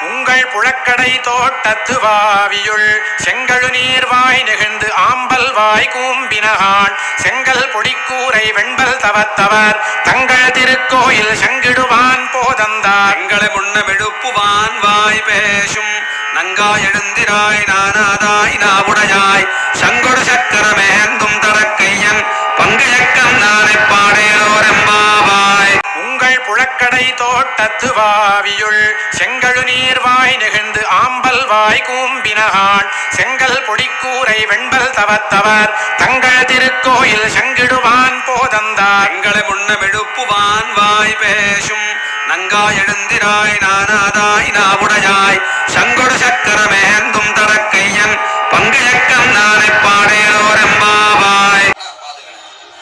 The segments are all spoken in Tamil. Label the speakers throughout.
Speaker 1: உங்கள் புழக்கடை தோட்டத்து வாவியுள் செங்கழு நீர்வாய் நெகிழ்ந்து ஆம்பல் வாய் கூம்பினகான் செங்கல் பொடிக்கூரை வெண்பல் தவத்தவர் தங்கள் திருக்கோயில் சங்கிடுவான் போதந்தார் எங்களை முன்னமெழுப்புவான் வாய் பேசும் நங்காய் எழுந்திராய் நானாதாய் நாவுடையாய் சங்கொடு சக்கரமேந்தும் தடக்கையன் பங்கையக்கம் நாளை பாடேலோரெம்பாவாய் உங்கள் புழக்கடை தோட்டத்து வாவியுள் செங்கழு நீர்வாய் நெகிழ்ந்து ஆம்பல் வாய் கூம்பினகான் செங்கல் பொடிக்கூரை வெண்பல் தவத்தவர் தங்கள் திருக்கோயில் சங்கிடுவான் போதந்தார் எங்களை முன்னமெழுப்புவான் வாய் பேசும் நங்காய் எழுந்திராய் நானாதாய் நாவுடையாய் சங்கொடு சக்கரமேந்தும் தடக்கையன் பங்கையக்கம் நாளை பாடேலோரெம்பாவாய்.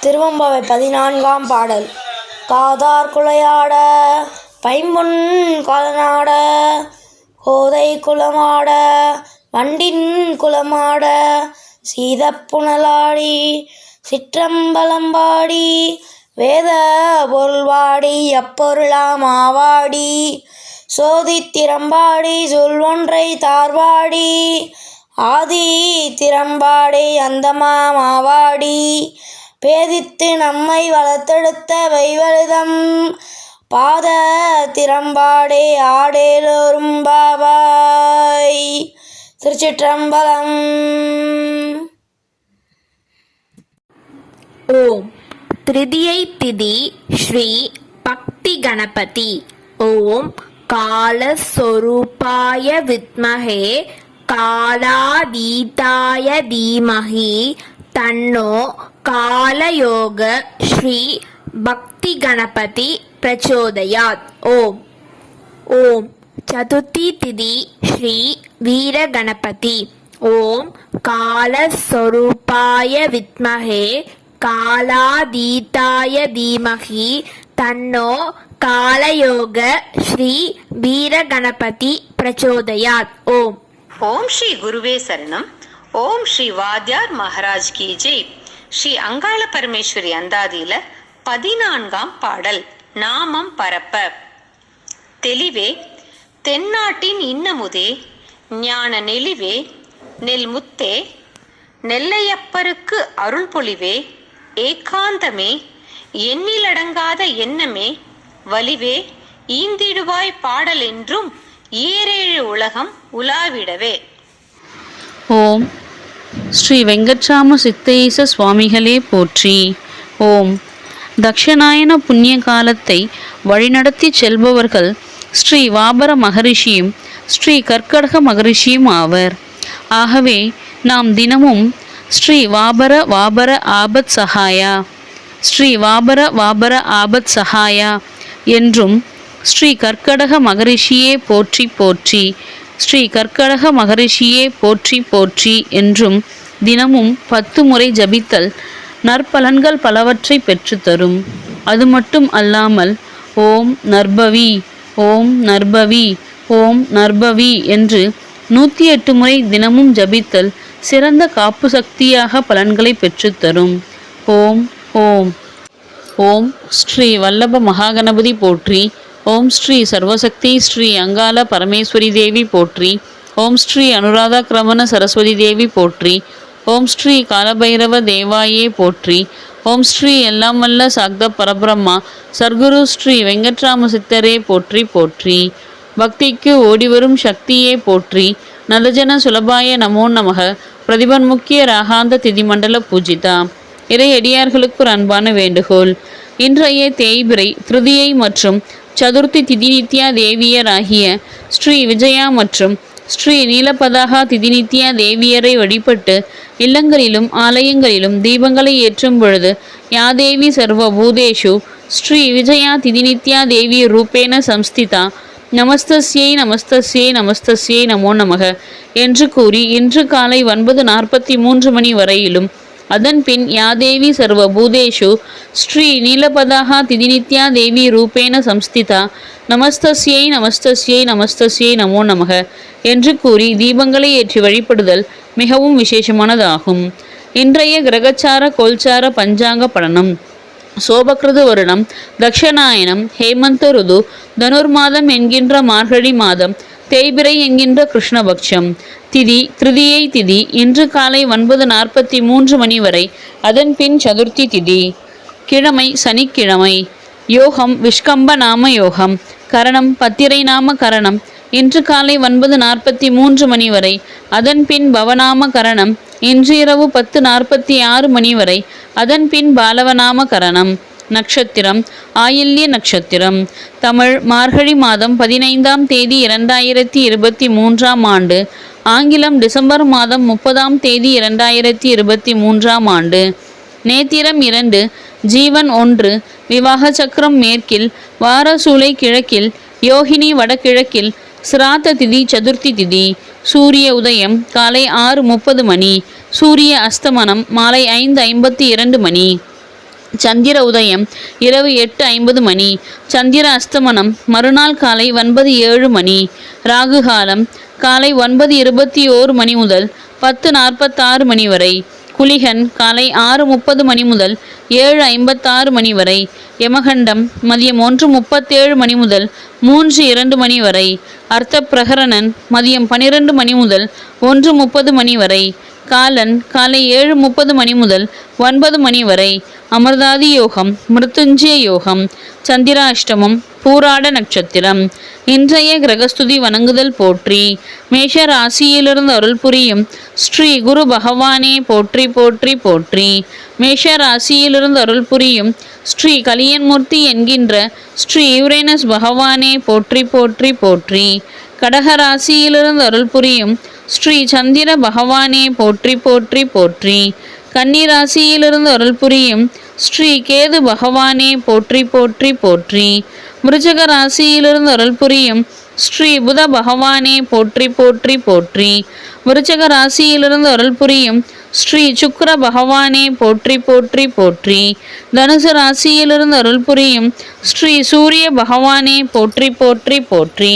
Speaker 2: திருவெம்பாவை 14ஆம் பாடல். காதார் குழையாட பைம்பொன் காலனாட கோதை குளமாட வண்டின் குளமாட சீதப்புணலாடி சிற்றம்பலம்பாடி வேத பொருள்வாடி அப்பொருளாமாவாடி சோதித்திரம்பாடி சொல்வொன்றை தார்வாடி ஆதி திறம்பாடி அந்தமாமாவாடி பேதித்து நம்மை வளர்த்தெடுத்த வைவழுதம் பாத திறம்பாடே ஆடேலோரும் பாவாய். திருச்சிற்றம்பலம்.
Speaker 3: ஓம். திருதியை திதி ஸ்ரீ பக்தி கணபதி. ஓம் காலஸ்வரூபாய வித்மஹே காலாதீதாய தீமஹி தன்னோ காலயோக ஸ்ரீ பக்தி கணபதி பிரச்சோதயாத். ஓம். ஓம். சதுர்த்தி திதி ஸ்ரீ வீர கணபதி. ஓம் காலஸ்வரூபாய வித்மஹே காலாதீதாய தீமஹி தன்னோ காலயோக ஸ்ரீ வீர கணபதி பிரச்சோதயாத். ஓம்.
Speaker 4: ஓம் ஸ்ரீ குருவே சரணம். ஓம் ஸ்ரீ வாத்யார் மகாராஜ் கி ஜெய். ஸ்ரீ அங்காள பரமேஸ்வரி அந்தாதியில 14ஆம் பாடல். நாமம் பரப்ப. தெளிவே தென்னாட்டின் இன்னமுதே ஞான நெளிவே நெல்முத்தே நெல்லையப்பருக்கு அருள் பொழிவே ஏகாந்தமே எண்ணிலடங்காத எண்ணமே வலிவே ஈந்திடுவாய் பாடல் என்றும் ஈரேழு உலகம் உலாவிடவே.
Speaker 5: ஓம். ஸ்ரீ வெங்கட்ராம சித்தேச சுவாமிகளே போற்றி. ஓம். தக்ஷணாயன புண்ணிய காலத்தை வழிநடத்தி செல்பவர்கள் ஸ்ரீ வாபர மகரிஷியும் ஸ்ரீ கர்க்கடக மகரிஷியும் ஆவர். ஆகவே நாம் தினமும் ஸ்ரீ வாபர வாபர ஆபத் சகாயா, ஸ்ரீ வாபர வாபர ஆபத் சகாயா என்றும் ஸ்ரீ கர்க்கடக மகரிஷியே போற்றி போற்றி, ஸ்ரீ கர்க்கடக மகரிஷியே போற்றி போற்றி என்றும் தினமும் 10 முறை ஜபித்தல் நற்பலன்கள் பலவற்றை பெற்றுத்தரும். அது மட்டும் அல்லாமல் ஓம் நர்பவி ஓம் நர்பவி ஓம் நர்பவி என்று 108 முறை தினமும் ஜபித்தல் சிறந்த காப்பு சக்தியாக பலன்களை பெற்றுத்தரும். ஓம் ஓம். ஓம் ஸ்ரீ வல்லப மகாகணபதி போற்றி. ஓம் ஸ்ரீ சர்வசக்தி ஸ்ரீ அங்காள பரமேஸ்வரி தேவி போற்றி. ஓம் ஸ்ரீ அனுராதா கிரமண சரஸ்வதி தேவி போற்றி. ஓம் ஸ்ரீ காலபைரவ தேவாயே போற்றி. ஓம் ஸ்ரீ எல்லாம் வல்ல சாக்த பரபிரம்மா சர்க்குரு ஸ்ரீ வெங்கட்ராம சித்தரே போற்றி போற்றி. பக்திக்கு ஓடிவரும் சக்தியே போற்றி. நலஜன சுலபாய நமோ நமக. பிரதிபன்முக்கிய ராகாந்த திதிமண்டல பூஜிதா. இறை அடியார்களுக்கு ஒரு அன்பான வேண்டுகோள். இன்றைய தேய்பிரை திருதியை மற்றும் சதுர்த்தி திதிநித்யா தேவியர் ஆகிய ஸ்ரீ விஜயா மற்றும் ஸ்ரீ நீலபதாகா திதிநித்யா தேவியரை வழிபட்டு இல்லங்களிலும் ஆலயங்களிலும் தீபங்களை ஏற்றும் பொழுது யாதேவி சர்வ பூதேஷு ஸ்ரீ விஜயா திதிநித்யா தேவி ரூபேன சம்ஸ்திதா நமஸ்தஸ்யை நமஸ்தஸ்யை நமஸ்தஸ்யை நமோ நமக என்று கூறி இன்று காலை 9:43 மணி வரையிலும் அதன் பின் யாதேவி சர்வ பூதேஷு ஸ்ரீ நீலபதாகா திதிநித்யா தேவி ரூபேன சம்ஸ்திதா நமஸ்தஸ்யை நமஸ்தஸ்யை நமஸ்தஸ்யை நமோ நமக என்று கூறி தீபங்களை ஏற்றி வழிபடுதல் மிகவும் விசேஷமானதாகும். இன்றைய கிரகச்சார கோல்சார பஞ்சாங்க படனம். சோபகிருது வருடம் தக்ஷணாயனம் ஹேமந்த ருது தனுர்மாதம் என்கின்ற மார்கழி மாதம் தேய்பிறை என்கின்ற கிருஷ்ணபக்ஷம். திதி திருதியை திதி இன்று காலை 9:43 மணி வரை. அதன் பின் சதுர்த்தி திதி. கிழமை சனிக்கிழமை. யோகம் விஷ்கம்ப நாம யோகம். கரணம் பத்திரை நாம கரணம். இன்று காலை 9:43 மணி வரை. அதன் பின் பவநாம கரணம். இன்று இரவு 10:46 மணி வரை. அதன் பின் பாலவநாம கரணம். நட்சத்திரம் ஆயில்ய நட்சத்திரம். தமிழ் மார்கழி மாதம் 15ஆம் தேதி 2023ஆம் ஆண்டு. ஆங்கிலம் டிசம்பர் மாதம் 30ஆம் தேதி 2023ஆம் ஆண்டு. நேத்திரம் 2, ஜீவன் 1, விவாக சக்கரம் மேற்கில், வாரசூலை கிழக்கில், யோகினி வடகிழக்கில், சிராத்த திதி சதுர்த்தி திதி. சூரிய உதயம் காலை 6:30 மணி. சூரிய அஸ்தமனம் மாலை 5:52 மணி. சந்திர உதயம் இரவு 8:50 மணி. சந்திர அஸ்தமனம் மறுநாள் காலை 9:07 மணி. ராகு காலம் காலை 9:21 மணி முதல் 10:46 மணி வரை. குளிகன் காலை 6:30 மணி முதல் 7:56 மணி வரை. யமகண்டம் மதியம் 1:37 மணி முதல் 3:02 மணி வரை. அர்த்த பிரகரணன் மதியம் 12 மணி முதல் 1:30 மணி வரை. காலன் காலை 7:30 மணி முதல் 9 மணி வரை. அமிர்தாதி யோகம் மிருத்துஞ்சய யோகம். சந்திராஷ்டமம் பூராட நட்சத்திரம். இன்றைய கிரகஸ்துதி வணங்குதல் போற்றி. மேஷ ராசியிலிருந்து அருள் புரியும் ஸ்ரீ குரு பகவானே போற்றி போற்றி போற்றி. மேஷ ராசியிலிருந்து அருள் புரியும் ஸ்ரீ கலியன்மூர்த்தி என்கின்ற ஸ்ரீ யுரேனஸ் பகவானே போற்றி போற்றி போற்றி. கடக ராசியிலிருந்து அருள் புரியும் ஸ்ரீ சந்திர பகவானே போற்றி போற்றி போற்றி. கன்னி ராசியிலிருந்து அருள் புரியும் ஸ்ரீ கேது பகவானே போற்றி போற்றி போற்றி. மிருச்சக ராசியிலிருந்து அருள் புரியும் ஸ்ரீ புத பகவானே போற்றி போற்றி போற்றி. விருச்சக ராசியிலிருந்து அருள் புரியும் ஸ்ரீ சுக்கிர பகவானே போற்றி போற்றி போற்றி. தனுசு ராசியிலிருந்து அருள் புரியும் ஸ்ரீ சூரிய பகவானே போற்றி போற்றி போற்றி.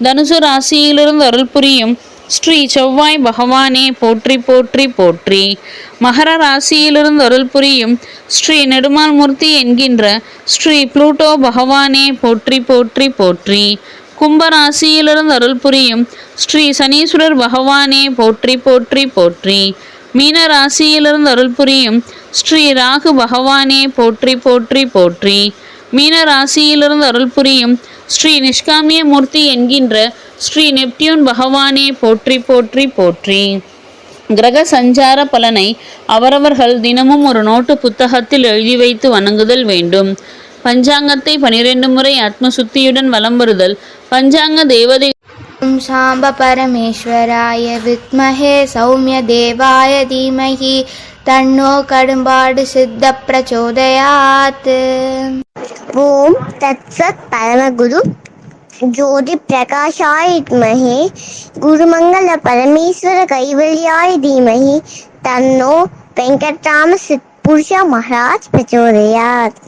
Speaker 5: தனுசு ராசியிலிருந்து அருள் புரியும் ஸ்ரீ செவ்வாய் பகவானே போற்றி போற்றி போற்றி. மகர ராசியிலிருந்து அருள் புரியும் ஸ்ரீ நெடுமால் மூர்த்தி என்கின்ற ஸ்ரீ புளூட்டோ பகவானே போற்றி போற்றி போற்றி. கும்பராசியிலிருந்து அருள் புரியும் ஸ்ரீ சனீஸ்வரர் பகவானே போற்றி போற்றி போற்றி. மீன ராசியிலிருந்து அருள் புரியும் ஸ்ரீ ராகு பகவானே போற்றி போற்றி போற்றி. மீன ராசியிலிருந்து அருள் புரியும் ஸ்ரீ நிஷ்காமிய மூர்த்தி என்கின்ற ஸ்ரீ நெப்டியூன் பகவானே போற்றி போற்றி போற்றி. கிரக சஞ்சார பலனை அவரவர்கள் தினமும் ஒரு நோட்டு புத்தகத்தில் எழுதி வைத்து வணங்குதல் வேண்டும். பஞ்சாங்கத்தை 12 முறை ஆத்மசுத்தியுடன் வலம் வருதல். பஞ்சாங்க தேவதை
Speaker 6: ஓம் சாம்ப பரமேஸ்வராய வித்மஹே சௌமிய தேவாய தீமஹி தன்னோ கடும்பாடு சித்த பிரச்சோதயாத்.
Speaker 7: ஓம் தத்சத் பரமகுரு ஜோதி பிரகாஷாய வித்மஹே குருமங்கள பரமேஸ்வர கைவல்யாய தீமஹி தன்னோ வெங்கட்ராம சித் புருஷ மகாராஜ் பிரச்சோதயாத்.